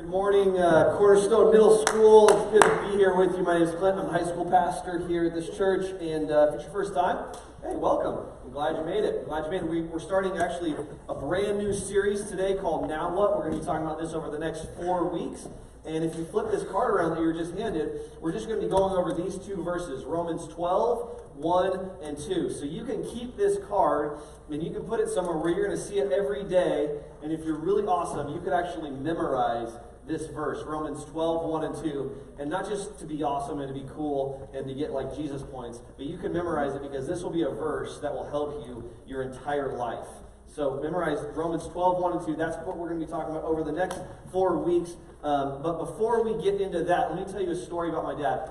Good morning, Cornerstone Middle School. It's good to be here with you. My name is Clint. I'm the high school pastor here at this church. And if it's your first time, hey, welcome. I'm glad you made it. We're starting actually a brand new series today called Now What? We're going to be talking about this over the next 4 weeks. And if you flip this card around that you were just handed, we're just going to be going over these two verses, Romans 12, 1 and 2. So you can keep this card and you can put it somewhere where you're going to see it every day. And if you're really awesome, you could actually memorize this verse, Romans 12, 1 and 2. And not just to be awesome and to be cool and to get like Jesus points, but you can memorize it because this will be a verse that will help you your entire life. So memorize Romans 12, 1 and 2. That's what we're going to be talking about over the next 4 weeks. But before we get into that, let me tell you a story about my dad.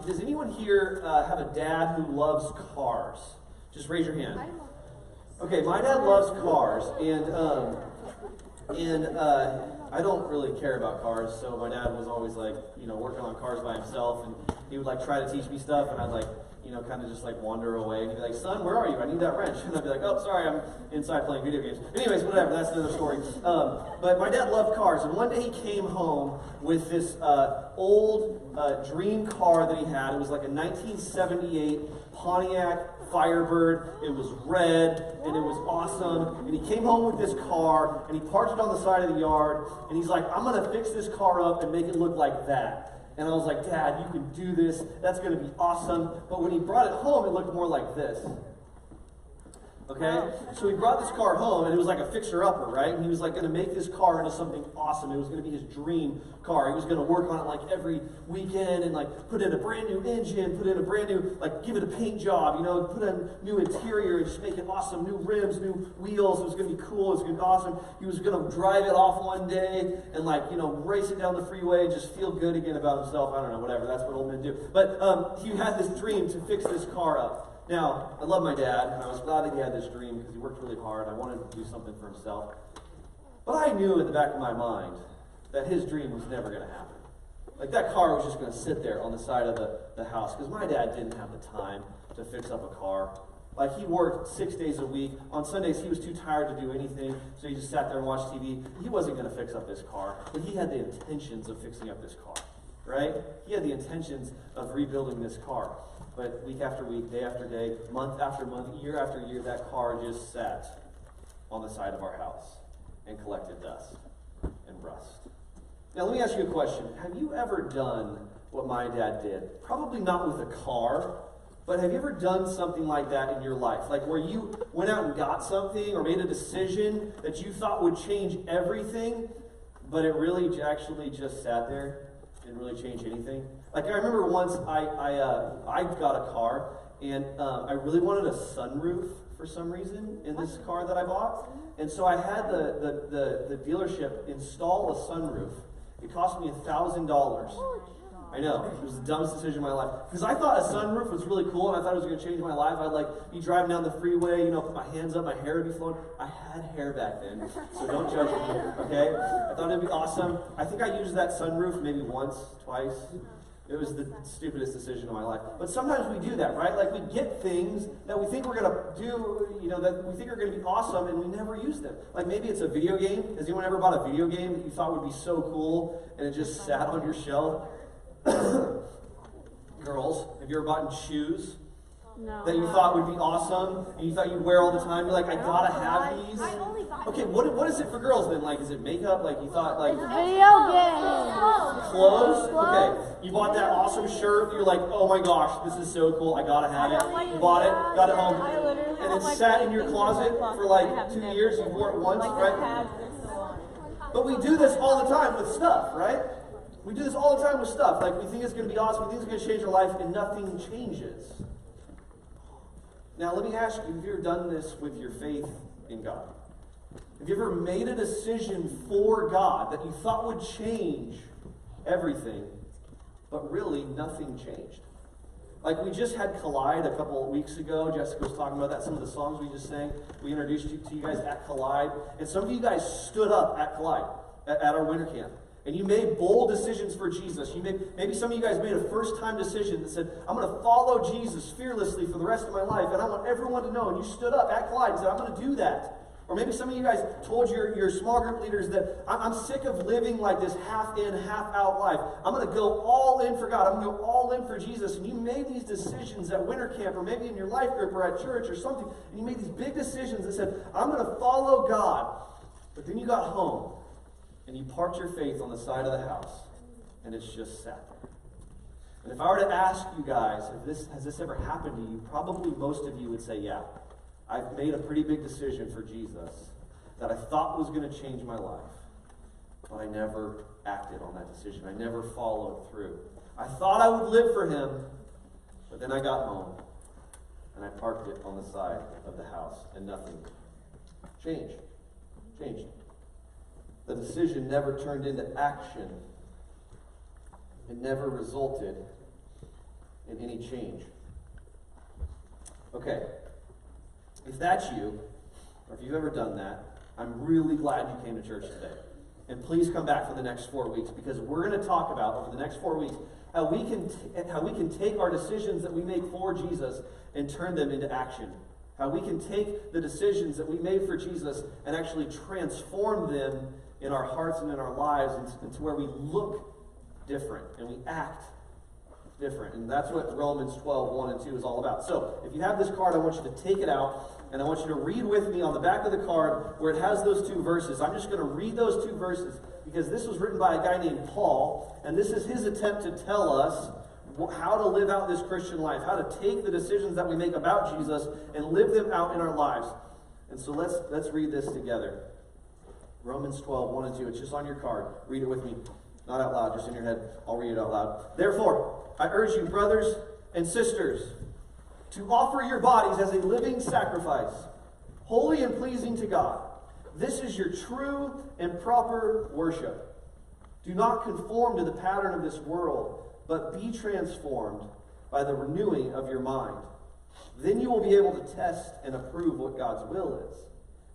Does anyone here have a dad who loves cars? Just raise your hand. Okay, my dad loves cars, and I don't really care about cars, so my dad was always like, working on cars by himself, and he would like try to teach me stuff, and I'd like, kind of just like wander away, and he'd be like, son, where are you? I need that wrench. And I'd be like, oh, sorry, I'm inside playing video games. Anyways, whatever, that's another story. But my dad loved cars, and one day he came home with this old dream car that he had. It was like a 1978 Pontiac Firebird. It was red, and it was awesome. And he came home with this car, and he parked it on the side of the yard, and he's like, I'm going to fix this car up and make it look like that. And I was like, Dad, you can do this. That's going to be awesome. But when he brought it home, it looked more like this. Okay? So he brought this car home, and it was like a fixer-upper, right? And he was like going to make this car into something awesome. It was going to be his dream car. He was going to work on it like every weekend and like put in a brand new engine, put in a brand new, like give it a paint job, put in new interior and just make it awesome. New rims, new wheels. It was going to be cool. It was going to be awesome. He was going to drive it off one day and like, race it down the freeway and just feel good again about himself. I don't know, whatever. That's what old men do. But he had this dream to fix this car up. Now, I love my dad, and I was glad that he had this dream because he worked really hard. I wanted to do something for himself. But I knew in the back of my mind that his dream was never going to happen. Like, that car was just going to sit there on the side of the house because my dad didn't have the time to fix up a car. Like, he worked 6 days a week. On Sundays, he was too tired to do anything, so he just sat there and watched TV. He wasn't going to fix up this car, but he had the intentions of fixing up this car, right? He had the intentions of rebuilding this car. But week after week, day after day, month after month, year after year, that car just sat on the side of our house and collected dust and rust. Now, let me ask you a question. Have you ever done what my dad did? Probably not with a car, but have you ever done something like that in your life? Like where you went out and got something or made a decision that you thought would change everything, but it really actually just sat there? Didn't really change anything. Like I remember once I got a car and I really wanted a sunroof for some reason in this car that I bought, and so I had the dealership install a sunroof. It cost me $1,000. I know, it was the dumbest decision of my life because I thought a sunroof was really cool and I thought it was going to change my life. I'd like be driving down the freeway, put my hands up, my hair would be flowing. I had hair back then, so don't judge me, okay? I thought it'd be awesome. I think I used that sunroof maybe once, twice. It was the stupidest decision of my life. But sometimes we do that, right? Like we get things that we think we're going to do, that we think are going to be awesome and we never use them. Like maybe it's a video game. Has anyone ever bought a video game that you thought would be so cool and it just sat on your shelf? Girls, have you ever bought shoes that you thought would be awesome and you thought you'd wear all the time? You're like, I gotta have these. Okay, what is it for girls then? Like, is it makeup? Like you thought, like video games. Clothes? Okay, you bought that awesome shirt. You're like, oh my gosh, this is so cool. I gotta have it. You bought it, got it home, and it sat in your closet for like 2 years. You wore it once, right? But we do this all the time with stuff, right? We do this all the time with stuff. Like, we think it's going to be awesome, we think it's going to change our life, and nothing changes. Now, let me ask you, have you ever done this with your faith in God? Have you ever made a decision for God that you thought would change everything, but really nothing changed? Like, we just had Collide a couple of weeks ago. Jessica was talking about that, some of the songs we just sang. We introduced you to you guys at Collide. And some of you guys stood up at Collide, at our winter camp. And you made bold decisions for Jesus. Maybe some of you guys made a first-time decision that said, I'm going to follow Jesus fearlessly for the rest of my life, and I want everyone to know. And you stood up at Collide and said, I'm going to do that. Or maybe some of you guys told your small group leaders that I'm sick of living like this half in, half out life. I'm going to go all in for God. I'm going to go all in for Jesus. And you made these decisions at winter camp or maybe in your life group or at church or something. And you made these big decisions that said, I'm going to follow God. But then you got home and you parked your faith on the side of the house and it's just sat there. And if I were to ask you guys, has this ever happened to you, probably most of you would say, yeah. I've made a pretty big decision for Jesus that I thought was going to change my life, but I never acted on that decision. I never followed through. I thought I would live for him, but then I got home, and I parked it on the side of the house, and nothing changed. The decision never turned into action. It never resulted in any change. Okay. If that's you, or if you've ever done that, I'm really glad you came to church today. And please come back for the next 4 weeks, because we're going to talk about, over the next 4 weeks, how we can take our decisions that we make for Jesus and turn them into action. How we can take the decisions that we made for Jesus and actually transform them in our hearts and in our lives into where we look different and we act different. And that's what Romans 12, 1 and 2 is all about. So, if you have this card, I want you to take it out, and I want you to read with me on the back of the card where it has those 2 verses. I'm just going to read those 2 verses because this was written by a guy named Paul, and this is his attempt to tell us how to live out this Christian life, how to take the decisions that we make about Jesus and live them out in our lives. And so let's read this together. Romans 12, 1 and 2. It's just on your card. Read it with me. Not out loud, just in your head. I'll read it out loud. Therefore, I urge you, brothers and sisters, to offer your bodies as a living sacrifice, holy and pleasing to God. This is your true and proper worship. Do not conform to the pattern of this world, but be transformed by the renewing of your mind. Then you will be able to test and approve what God's will is,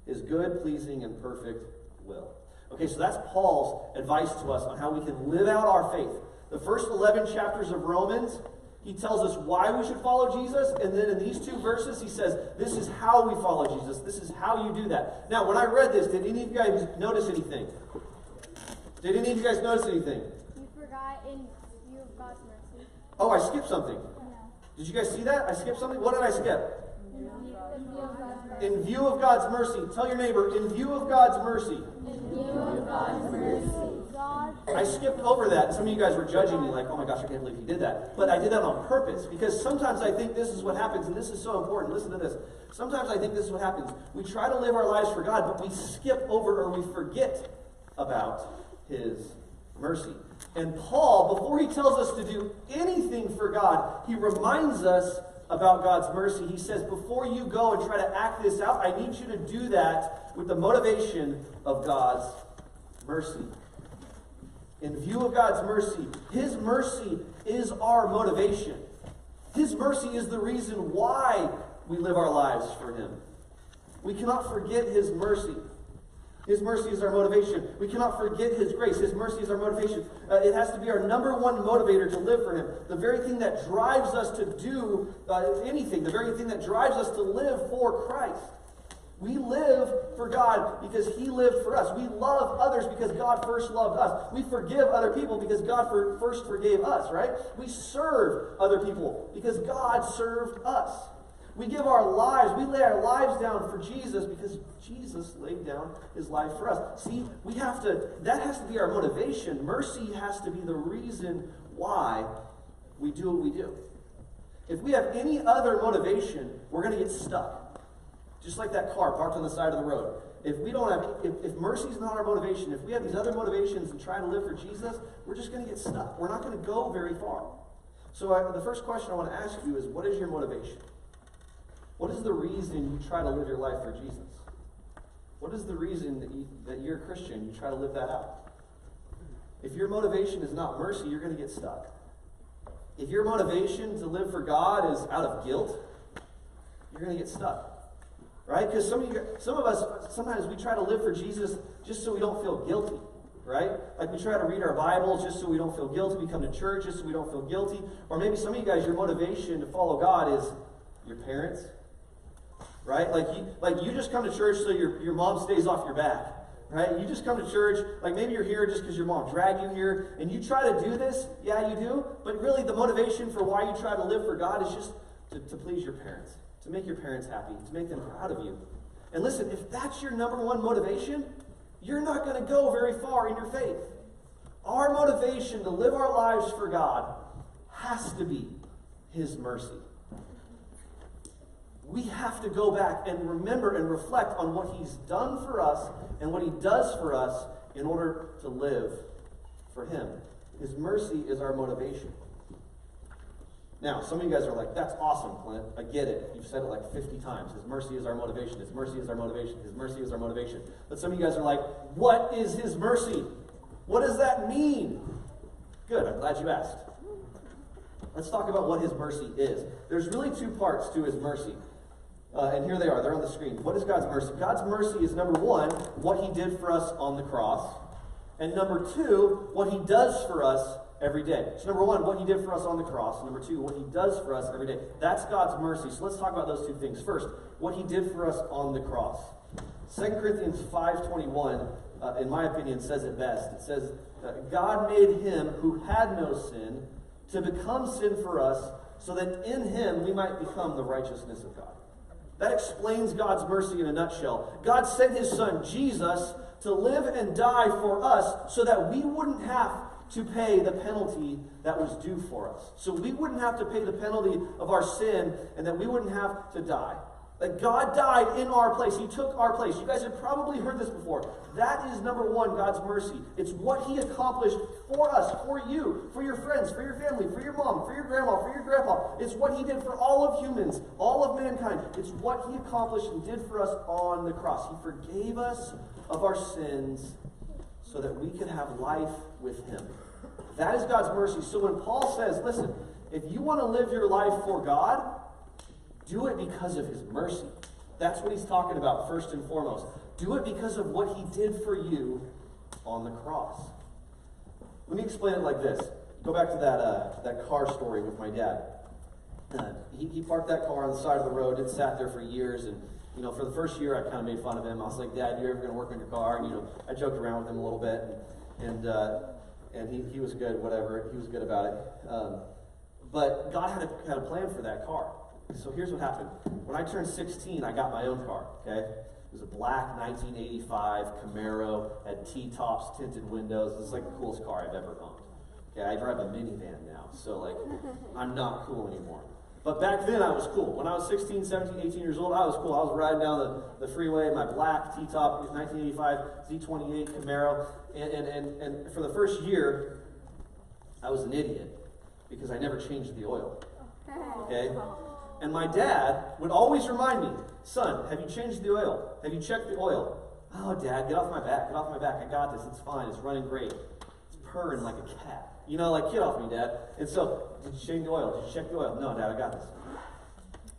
his good, pleasing, and perfect will. Okay, so that's Paul's advice to us on how we can live out our faith. The first 11 chapters of Romans, he tells us why we should follow Jesus, and then in these 2 verses, he says, this is how we follow Jesus. This is how you do that. Now, when I read this, did any of you guys notice anything? Did any of you guys notice anything? You forgot in view of God's mercy. Oh, I skipped something. No. Did you guys see that? I skipped something? What did I skip? In view of God's mercy. In view of God's mercy. Tell your neighbor, in view of God's mercy. In view of God's mercy. God. I skipped over that. Some of you guys were judging me like, oh my gosh, I can't believe he did that. But I did that on purpose because sometimes I think this is what happens, and this is so important. Listen to this. Sometimes I think this is what happens. We try to live our lives for God, but we skip over or we forget about his mercy. And Paul, before he tells us to do anything for God, he reminds us about God's mercy. He says, before you go and try to act this out, I need you to do that with the motivation of God's mercy. In view of God's mercy, his mercy is our motivation. His mercy is the reason why we live our lives for him. We cannot forget his mercy. His mercy is our motivation. We cannot forget his grace. His mercy is our motivation. It has to be our number one motivator to live for him. The very thing that drives us to do anything. The very thing that drives us to live for Christ. We live for God because he lived for us. We love others because God first loved us. We forgive other people because God first forgave us, right? We serve other people because God served us. We give our lives, we lay our lives down for Jesus because Jesus laid down his life for us. See, that has to be our motivation. Mercy has to be the reason why we do what we do. If we have any other motivation, we're going to get stuck. Just like that car parked on the side of the road. If mercy is not our motivation, if we have these other motivations and try to live for Jesus, we're just going to get stuck. We're not going to go very far. So the first question I want to ask you is, what is your motivation? What is the reason you try to live your life for Jesus? What is the reason that you're a Christian, you try to live that out? If your motivation is not mercy, you're going to get stuck. If your motivation to live for God is out of guilt, you're going to get stuck. Right? Because some of us, sometimes we try to live for Jesus just so we don't feel guilty. Right? Like we try to read our Bibles just so we don't feel guilty. We come to church just so we don't feel guilty. Or maybe some of you guys, your motivation to follow God is your parents. right? Like you just come to church so your mom stays off your back, right? You just come to church, like maybe you're here just because your mom dragged you here, and you try to do this, yeah, you do, but really the motivation for why you try to live for God is just to please your parents, to make your parents happy, to make them proud of you. And listen, if that's your number one motivation, you're not going to go very far in your faith. Our motivation to live our lives for God has to be His mercy. We have to go back and remember and reflect on what He's done for us and what He does for us in order to live for Him. His mercy is our motivation. Now, some of you guys are like, that's awesome, Clint. I get it. You've said it like 50 times. His mercy is our motivation. His mercy is our motivation. His mercy is our motivation. But some of you guys are like, what is His mercy? What does that mean? Good, I'm glad you asked. Let's talk about what His mercy is. There's really two parts to His mercy. And here they are. They're on the screen. What is God's mercy? God's mercy is, number one, what He did for us on the cross. And number two, what He does for us every day. So number one, what He did for us on the cross. Number two, what He does for us every day. That's God's mercy. So let's talk about those two things. First, what He did for us on the cross. 2 Corinthians 5:21, in my opinion, says it best. It says, God made Him who had no sin to become sin for us, so that in Him we might become the righteousness of God. That explains God's mercy in a nutshell. God sent His Son, Jesus, to live and die for us so that we wouldn't have to pay the penalty that was due for us. So we wouldn't have to pay the penalty of our sin, and that we wouldn't have to die. That God died in our place. He took our place. You guys have probably heard this before. That is number one, God's mercy. It's what He accomplished for us, for you, for your friends, for your family, for your mom, for your grandma, for your grandpa. It's what He did for all of humans, all of mankind. It's what He accomplished and did for us on the cross. He forgave us of our sins so that we could have life with Him. That is God's mercy. So when Paul says, listen, if you want to live your life for God, do it because of His mercy. That's what he's talking about first and foremost. Do it because of what He did for you on the cross. Let me explain it like this. Go back to that car story with my dad. He parked that car on the side of the road. It sat there for years, and for the first year I kind of made fun of him. I was like, Dad, you're ever going to work on your car? And I joked around with him a little bit, and he was good, whatever. He was good about it. But God had a plan for that car. So here's what happened. When I turned 16, I got my own car, okay? It was a black 1985 Camaro, had T-tops, tinted windows. This is like the coolest car I've ever owned. Okay, I drive a minivan now, so I'm not cool anymore. But back then I was cool. When I was 16, 17, 18 years old, I was cool. I was riding down the freeway in my black T-top 1985 Z28 Camaro. And for the first year, I was an idiot because I never changed the oil. Okay? And my dad would always remind me, son, have you changed the oil? Have you checked the oil? Oh, Dad, get off my back. Get off my back. I got this. It's fine. It's running great. It's purring like a cat. Get off me, Dad. And so, did you change the oil? Did you check the oil? No, Dad, I got this.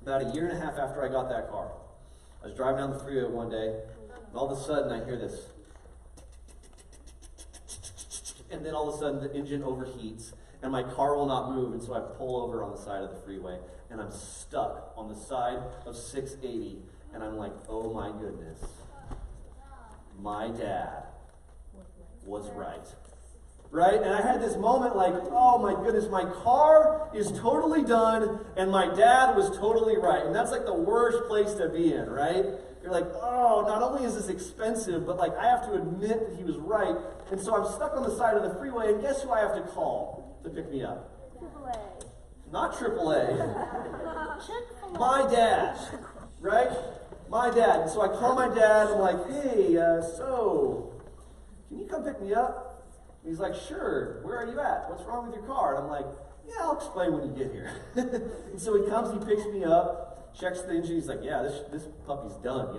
About a year and a half after I got that car, I was driving down the freeway one day, and all of a sudden I hear this. And then all of a sudden the engine overheats, and my car will not move, and so I pull over on the side of the freeway, and I'm stuck on the side of 680, and I'm like, oh my goodness, my dad was right. Right? And I had this moment like, oh my goodness, my car is totally done, and my dad was totally right. And that's like the worst place to be in, right? You're like, oh, not only is this expensive, but I have to admit that he was right. And so I'm stuck on the side of the freeway, and guess who I have to call to pick me up? AAA. Not AAA. My dad, right? My dad. And so I call my dad, and I'm like, hey, so, can you come pick me up? And he's like, sure, where are you at? What's wrong with your car? And I'm like, yeah, I'll explain when you get here. And so he comes, he picks me up, checks the engine, he's like, yeah, this puppy's done,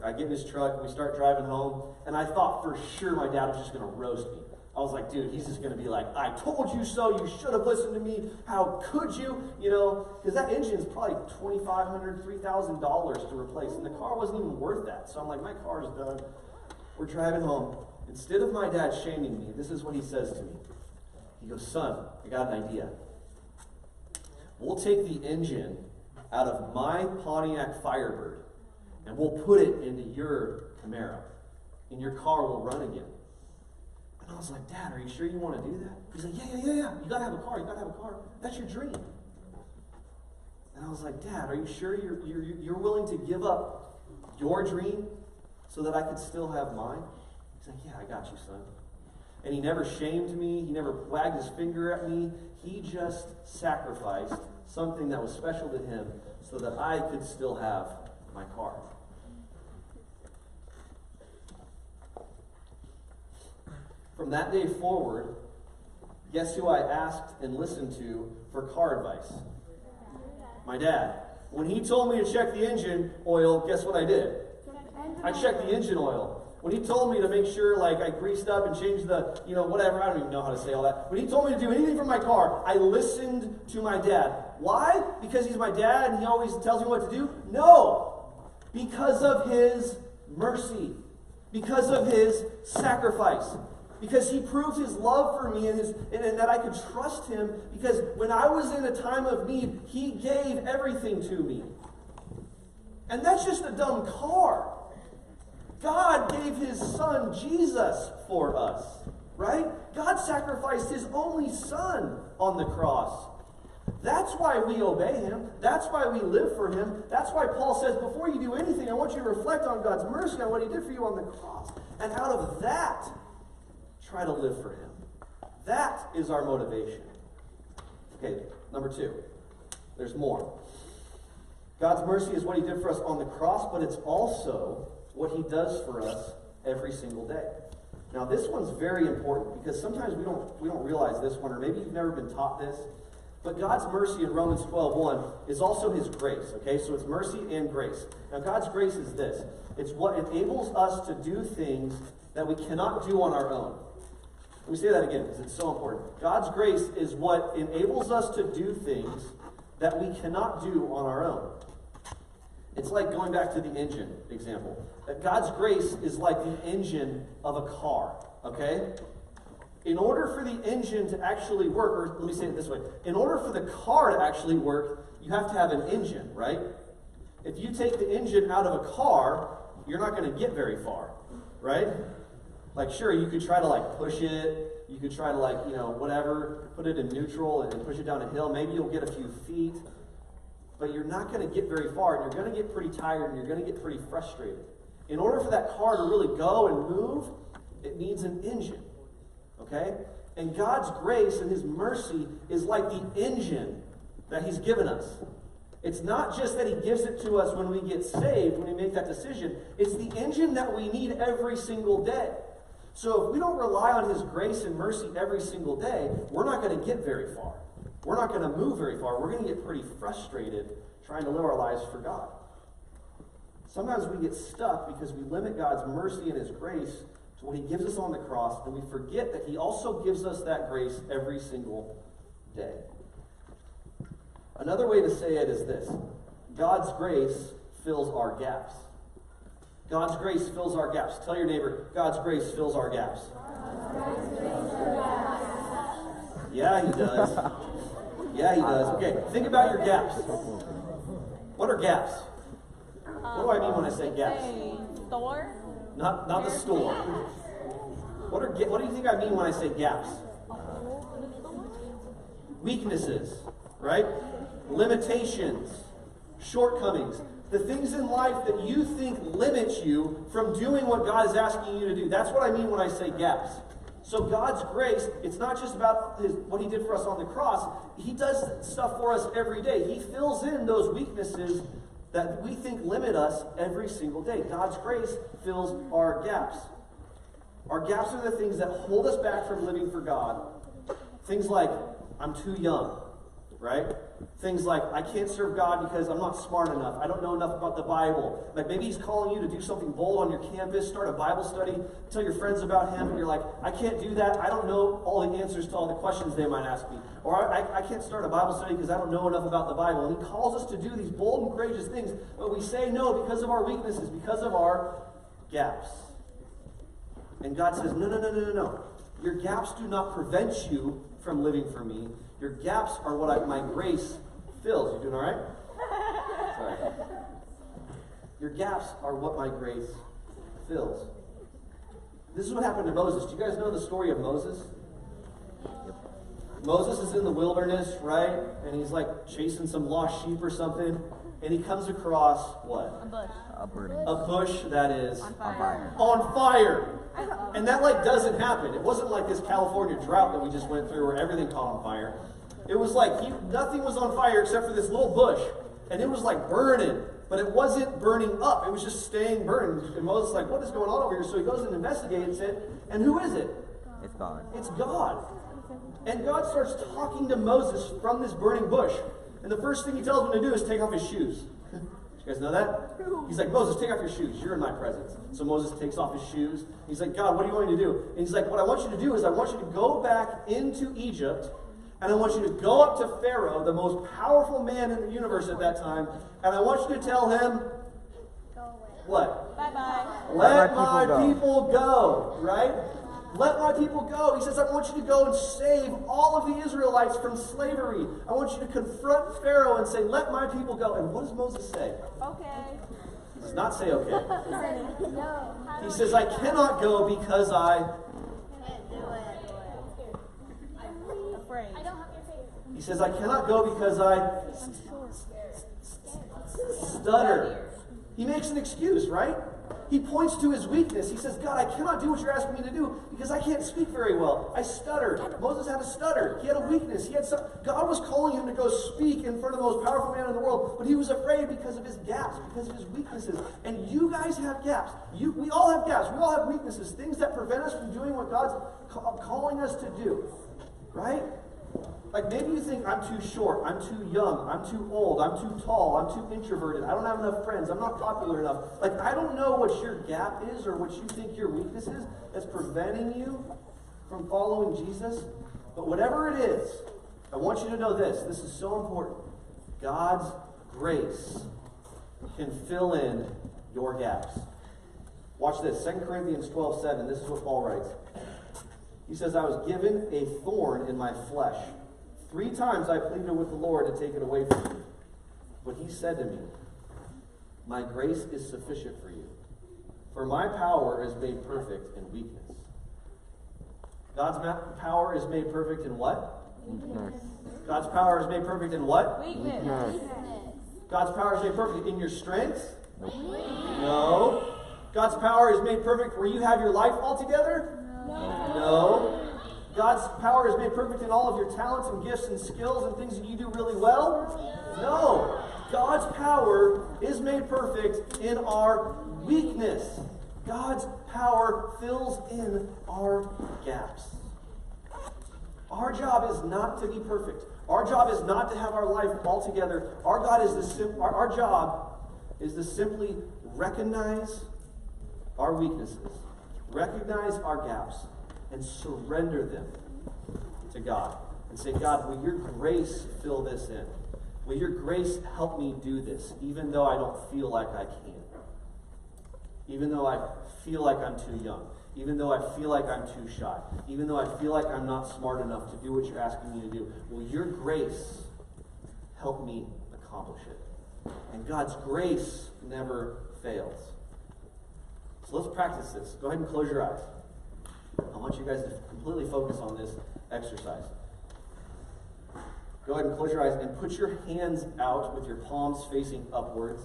I get in his truck, and we start driving home, and I thought for sure my dad was just going to roast me. I was like, dude, he's just going to be like, I told you so, you should have listened to me, how could you, because that engine's probably $2,500, $3,000 to replace, and the car wasn't even worth that. So I'm like, my car's done. We're driving home. Instead of my dad shaming me, this is what he says to me. He goes, son, I got an idea. We'll take the engine out of my Pontiac Firebird, and we'll put it into your Camaro, and your car will run again. And I was like, Dad, are you sure you want to do that? He's like, yeah. You gotta have a car. That's your dream. And I was like, Dad, are you sure you're willing to give up your dream so that I could still have mine? He's like, yeah, I got you, son. And he never shamed me. He never wagged his finger at me. He just sacrificed something that was special to him so that I could still have my car. From that day forward, guess who I asked and listened to for car advice? My dad. When he told me to check the engine oil, guess what I did? I checked the engine oil. When he told me to make sure, like, I greased up and changed the, whatever, I don't even know how to say all that. When he told me to do anything for my car, I listened to my dad. Why? Because he's my dad and he always tells me what to do? No! Because of his mercy. Because of his sacrifice. Because he proved his love for me and that I could trust him. Because when I was in a time of need, he gave everything to me. And that's just a dumb car. God gave his son Jesus for us, right? God sacrificed his only son on the cross. That's why we obey him. That's why we live for him. That's why Paul says, before you do anything, I want you to reflect on God's mercy, on what he did for you on the cross. And out of that, try to live for him. That is our motivation. Okay, number 2. There's more. God's mercy is what he did for us on the cross, but it's also what he does for us every single day. Now, this one's very important because sometimes we don't realize this one, or maybe you've never been taught this. But God's mercy in Romans 12:1 is also his grace. Okay, so it's mercy and grace. Now, God's grace is this: it's what enables us to do things that we cannot do on our own. Let me say that again because it's so important. God's grace is what enables us to do things that we cannot do on our own. It's like going back to the engine example. God's grace is like the engine of a car, okay? In order for the engine to actually work, or let me say it this way, in order for the car to actually work, you have to have an engine, right? If you take the engine out of a car, you're not going to get very far, right? Like, sure, you could try to, like, push it, you could try to, like, whatever, put it in neutral and push it down a hill. Maybe you'll get a few feet. But you're not going to get very far, and you're going to get pretty tired, and you're going to get pretty frustrated. In order for that car to really go and move, it needs an engine, okay? And God's grace and his mercy is like the engine that he's given us. It's not just that he gives it to us when we get saved, when we make that decision. It's the engine that we need every single day. So if we don't rely on his grace and mercy every single day, we're not going to get very far. We're not going to move very far. We're going to get pretty frustrated trying to live our lives for God. Sometimes we get stuck because we limit God's mercy and his grace to what he gives us on the cross, and we forget that he also gives us that grace every single day. Another way to say it is this: God's grace fills our gaps. God's grace fills our gaps. Tell your neighbor, God's grace fills our gaps. Yeah, he does. Yeah, he does. Okay, think about your gaps. What are gaps? What do I mean when I say gaps? Store? Not the store. What do you think I mean when I say gaps? Weaknesses, right? Limitations, shortcomings, the things in life that you think limit you from doing what God is asking you to do. That's what I mean when I say gaps. So God's grace, it's not just about what he did for us on the cross. He does stuff for us every day. He fills in those weaknesses that we think limit us every single day. God's grace fills our gaps. Our gaps are the things that hold us back from living for God. Things like, I'm too young, right? Things like, I can't serve God because I'm not smart enough. I don't know enough about the Bible. Like maybe he's calling you to do something bold on your campus, start a Bible study, tell your friends about him, and you're like, I can't do that. I don't know all the answers to all the questions they might ask me. Or I can't start a Bible study because I don't know enough about the Bible. And he calls us to do these bold and courageous things, but we say no because of our weaknesses, because of our gaps. And God says, no. Your gaps do not prevent you from living for me. Your gaps are what my grace fills. You doing all right? Your gaps are what my grace fills. This is what happened to Moses. Do you guys know the story of Moses? Moses is in the wilderness, right? And he's like chasing some lost sheep or something. And he comes across what? A bush. A bush that is On fire. on fire. And that like doesn't happen. It wasn't like this California drought that we just went through where everything caught on fire. It was like nothing was on fire except for this little bush. And it was like burning. But it wasn't burning up. It was just staying burned. And Moses is like, what is going on over here? So he goes and investigates it. And who is it? It's God. It's God. And God starts talking to Moses from this burning bush. And the first thing he tells him to do is take off his shoes. You guys know that? He's like, Moses, take off your shoes. You're in my presence. So Moses takes off his shoes. He's like, God, what do you want me to do? And he's like, what I want you to do is I want you to go back into Egypt, and I want you to go up to Pharaoh, the most powerful man in the universe at that time, and I want you to tell him, Go away. what? Bye-bye. Let my people go, right? Let my people go. He says, I want you to go and save all of the Israelites from slavery. I want you to confront Pharaoh and say, let my people go. And what does Moses say? Okay. He does not say okay. No. He says, I cannot go because I Can't do it. Afraid. I don't have your face. He says, I cannot go because I stutter. He makes an excuse, right? He points to his weakness. He says, God, I cannot do what you're asking me to do because I can't speak very well. I stutter. Moses had a stutter. He had a weakness. God was calling him to go speak in front of the most powerful man in the world, but he was afraid because of his gaps, because of his weaknesses. And you guys have gaps. We all have gaps. We all have weaknesses, things that prevent us from doing what God's calling us to do, right? Like maybe you think I'm too short, I'm too young, I'm too old, I'm too tall, I'm too introverted, I don't have enough friends, I'm not popular enough. Like I don't know what your gap is or what you think your weakness is that's preventing you from following Jesus. But whatever it is, I want you to know this. This is so important. God's grace can fill in your gaps. Watch this. 2 Corinthians 12:7. This is what Paul writes. He says, I was given a thorn in my flesh. 3 times I pleaded with the Lord to take it away from me. But he said to me, my grace is sufficient for you, for my power is made perfect in weakness. God's power is made perfect in what? Weakness. God's power is made perfect in what? Weakness. God's power is made perfect in your strength? No. God's power is made perfect where you have your life all together? No. God's power is made perfect in all of your talents and gifts and skills and things that you do really well? No. God's power is made perfect in our weakness. God's power fills in our gaps. Our job is not to be perfect. Our job is not to have our life all together. Our job is to simply recognize our weaknesses, recognize our gaps, and surrender them to God. And say, God, will your grace fill this in? Will your grace help me do this, even though I don't feel like I can? Even though I feel like I'm too young? Even though I feel like I'm too shy? Even though I feel like I'm not smart enough to do what you're asking me to do? Will your grace help me accomplish it? And God's grace never fails. So let's practice this. Go ahead and close your eyes. I want you guys to completely focus on this exercise. Go ahead and close your eyes and put your hands out with your palms facing upwards.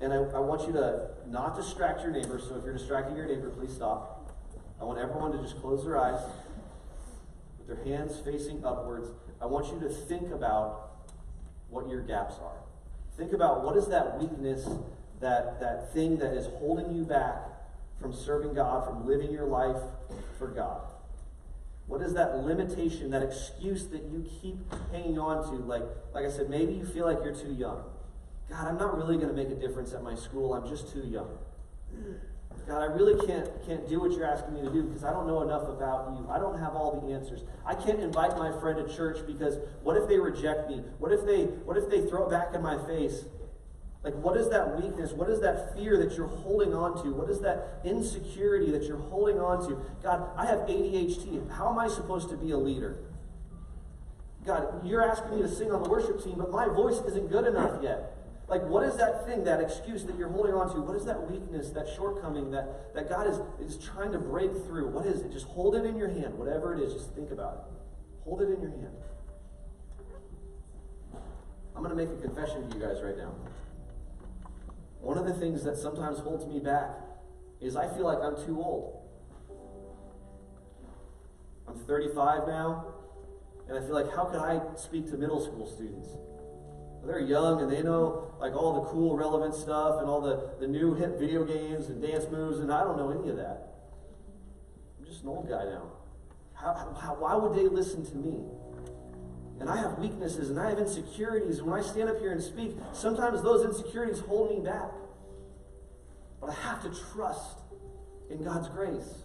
And I want you to not distract your neighbor, so if you're distracting your neighbor, please stop. I want everyone to just close their eyes with their hands facing upwards. I want you to think about what your gaps are. Think about what is that weakness, that thing that is holding you back from serving God, from living your life for God. What is that limitation, that excuse that you keep hanging on to? Like I said, maybe you feel like you're too young. God, I'm not really going to make a difference at my school. I'm just too young. God, I really can't do what you're asking me to do because I don't know enough about you. I don't have all the answers. I can't invite my friend to church because what if they reject me? What if they throw it back in my face? Like, what is that weakness? What is that fear that you're holding on to? What is that insecurity that you're holding on to? God, I have ADHD. How am I supposed to be a leader? God, you're asking me to sing on the worship team, but my voice isn't good enough yet. Like, what is that thing, that excuse that you're holding on to? What is that weakness, that shortcoming that God is trying to break through? What is it? Just hold it in your hand. Whatever it is, just think about it. Hold it in your hand. I'm going to make a confession to you guys right now. One of the things that sometimes holds me back is I feel like I'm too old. I'm 35 now, and I feel like, how could I speak to middle school students? They're young and they know like all the cool relevant stuff and all the new hip video games and dance moves, and I don't know any of that. I'm just an old guy now. Why would they listen to me? And I have weaknesses and I have insecurities, and when I stand up here and speak, sometimes those insecurities hold me back. But I have to trust in God's grace.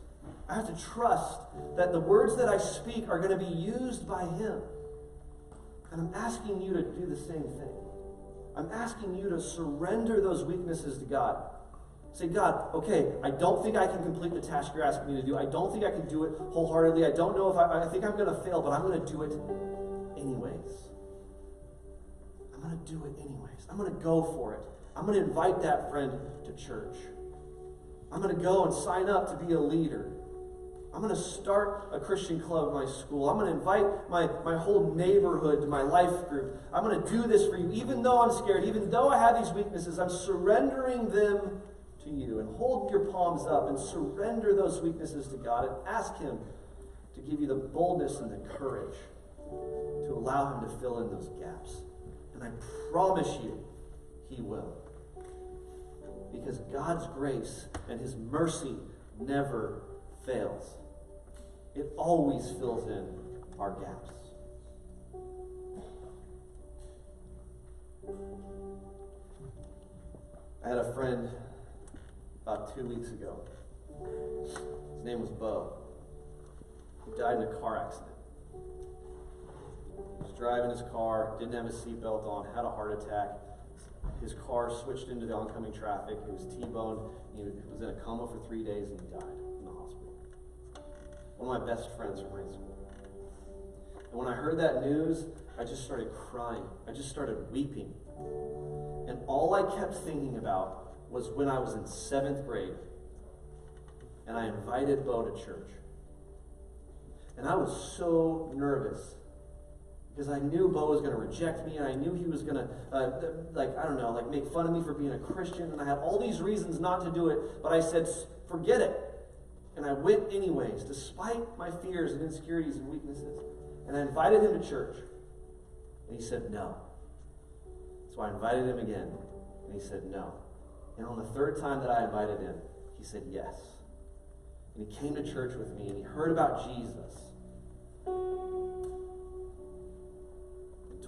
I have to trust that the words that I speak are going to be used by Him. And I'm asking you to do the same thing. I'm asking you to surrender those weaknesses to God. Say, God, okay, I don't think I can complete the task you're asking me to do. I don't think I can do it wholeheartedly. I don't know if I think I'm going to fail, but I'm going to do it anyways. I'm going to do it anyways. I'm going to go for it. I'm going to invite that friend to church. I'm going to go and sign up to be a leader. I'm going to start a Christian club at my school. I'm going to invite my whole neighborhood to my life group. I'm going to do this for you. Even though I'm scared, even though I have these weaknesses, I'm surrendering them to you. And hold your palms up and surrender those weaknesses to God and ask Him to give you the boldness and the courage to allow Him to fill in those gaps. And I promise you, He will. Because God's grace and His mercy never fails. It always fills in our gaps. I had a friend about 2 weeks ago. His name was Bo. He died in a car accident. He was driving his car, didn't have his seatbelt on, had a heart attack. His car switched into the oncoming traffic. He was T-boned. He was in a coma for 3 days, and he died in the hospital. One of my best friends from high school. And when I heard that news, I just started crying. I just started weeping. And all I kept thinking about was when I was in 7th grade, and I invited Bo to church. And I was so nervous because I knew Bo was going to reject me, and I knew he was going to, make fun of me for being a Christian, and I had all these reasons not to do it, but I said, forget it. And I went anyways, despite my fears and insecurities and weaknesses. And I invited him to church, and he said no. So I invited him again, and he said no. And on the 3rd time that I invited him, he said yes. And he came to church with me, and he heard about Jesus.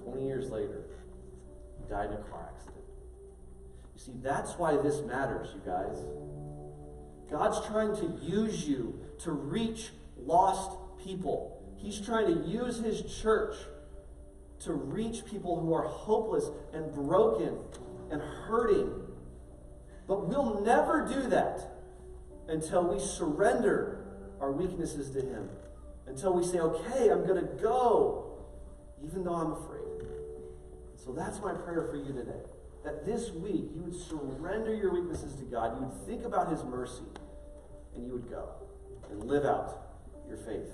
20 years later, he died in a car accident. You see, that's why this matters, you guys. God's trying to use you to reach lost people. He's trying to use His church to reach people who are hopeless and broken and hurting. But we'll never do that until we surrender our weaknesses to Him. Until we say, okay, I'm going to go, even though I'm afraid. So that's my prayer for you today. That this week you would surrender your weaknesses to God, you would think about His mercy, and you would go and live out your faith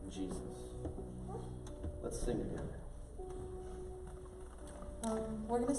in Jesus. Let's sing together. We're going to